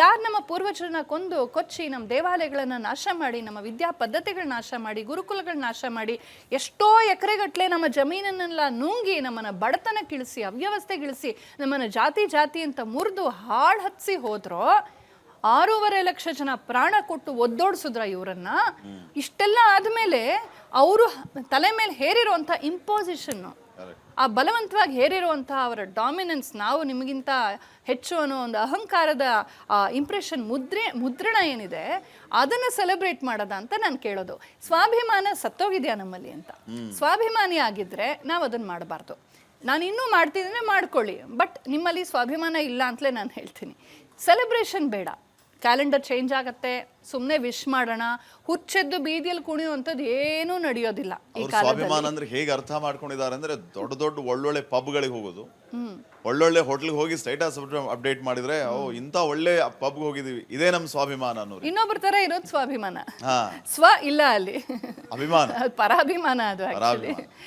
ಯಾರು ನಮ್ಮ ಪೂರ್ವಜರನ್ನ ಕೊಂದು ಕೊಚ್ಚಿ ನಮ್ಮ ದೇವಾಲಯಗಳನ್ನ ನಾಶ ಮಾಡಿ, ನಮ್ಮ ವಿದ್ಯಾ ಪದ್ಧತಿಗಳನ್ನ ನಾಶ ಮಾಡಿ, ಗುರುಕುಲಗಳನ್ನ ನಾಶ ಮಾಡಿ, ಎಷ್ಟೋ ಎಕರೆಗಟ್ಟಲೆ ನಮ್ಮ ಜಮೀನನ್ನೆಲ್ಲ ನುಂಗಿ ನಮ್ಮನ್ನ ಬಡತನಕ್ಕಿಳಿಸಿ, ಅವ್ಯವಸ್ಥೆಗಿಳಿಸಿ, ನಮ್ಮನ್ನ ಜಾತಿ ಅಂತ ಮುರಿದು ಹಾಳು ಹತ್ಸಿ ಹೋದ್ರೋ, 6.5 ಲಕ್ಷ ಜನ ಪ್ರಾಣ ಕೊಟ್ಟು ಒದ್ದೋಡಿಸಿದ್ರ ಇವರನ್ನ. ಇಷ್ಟೆಲ್ಲ ಆದ್ಮೇಲೆ ಅವರು ತಲೆ ಮೇಲೆ ಹೇರಿರುವಂತ ಇಂಪೋಸಿಷನ್, ಆ ಬಲವಂತವಾಗಿ ಹೇರಿರುವಂತಹ ಅವರ ಡಾಮಿನೆನ್ಸ್, ನಾವು ನಿಮಗಿಂತ ಹೆಚ್ಚು ಅನ್ನೋ ಒಂದು ಅಹಂಕಾರದ ಇಂಪ್ರೆಷನ್, ಮುದ್ರಣ ಏನಿದೆ, ಅದನ್ನು ಸೆಲೆಬ್ರೇಟ್ ಮಾಡೋದ ಅಂತ ನಾನು ಕೇಳೋದು. ಸ್ವಾಭಿಮಾನ ಸತ್ತೋಗಿದೆಯಾ ನಮ್ಮಲ್ಲಿ ಅಂತ. ಸ್ವಾಭಿಮಾನಿ ಆಗಿದ್ರೆ ನಾವು ಅದನ್ನು ಮಾಡಬಾರ್ದು. ನಾನು ಇನ್ನೂ ಮಾಡ್ತಿದ್ದೇನೆ, ಮಾಡ್ಕೊಳ್ಳಿ, ಬಟ್ ನಿಮ್ಮಲ್ಲಿ ಸ್ವಾಭಿಮಾನ ಇಲ್ಲ ಅಂತಲೇ ನಾನು ಹೇಳ್ತೀನಿ. ಸೆಲೆಬ್ರೇಷನ್ ಬೇಡ. ಕ್ಯಾಲೆಂಡರ್ ಚೇಂಜ್ ಆಗತ್ತೆ, ಸುಮ್ಮನೆ ವಿಶ್ ಮಾಡೋಣ, ಹುಚ್ಚೆದ್ದು ಬೀದಿಯಲ್ಲಿ ಕುಣಿಯುವಂಥದ್ದು ಏನೂ ನಡೆಯೋದಿಲ್ಲ ಈ ಕಾಲದಲ್ಲಿ. ಸ್ವಾಭಿಮಾನ ಅಂದ್ರೆ ಹೇಗೆ ಅರ್ಥ ಮಾಡ್ಕೊಂಡಿದ್ದಾರೆ ಅಂದ್ರೆ, ದೊಡ್ಡ ಒಳ್ಳೊಳ್ಳೆ ಪಬ್ಗಳಿಗೆ ಹೋಗೋದು, ಒಳ್ಳೊಳ್ಳೆ ಹೋಟ್ಲಿಗೆ ಹೋಗಿ ಸ್ಟೇಟಸ್ ಅಪ್ಡೇಟ್ ಮಾಡಿದ್ರೆ, ಇಂಥ ಒಳ್ಳೆ ಪಬ್ಗೆ ಹೋಗಿದೀವಿ, ಇದೇ ನಮ್ ಸ್ವಾಭಿಮಾನ ಅನ್ನೋರು. ಇನ್ನೊಬ್ಬರ ತರ ಇರೋದು ಸ್ವಾಭಿಮಾನ. ಸ್ವ ಇಲ್ಲ ಅಲ್ಲಿ, ಅಭಿಮಾನ, ಪರಾಭಿಮಾನ ಅದು.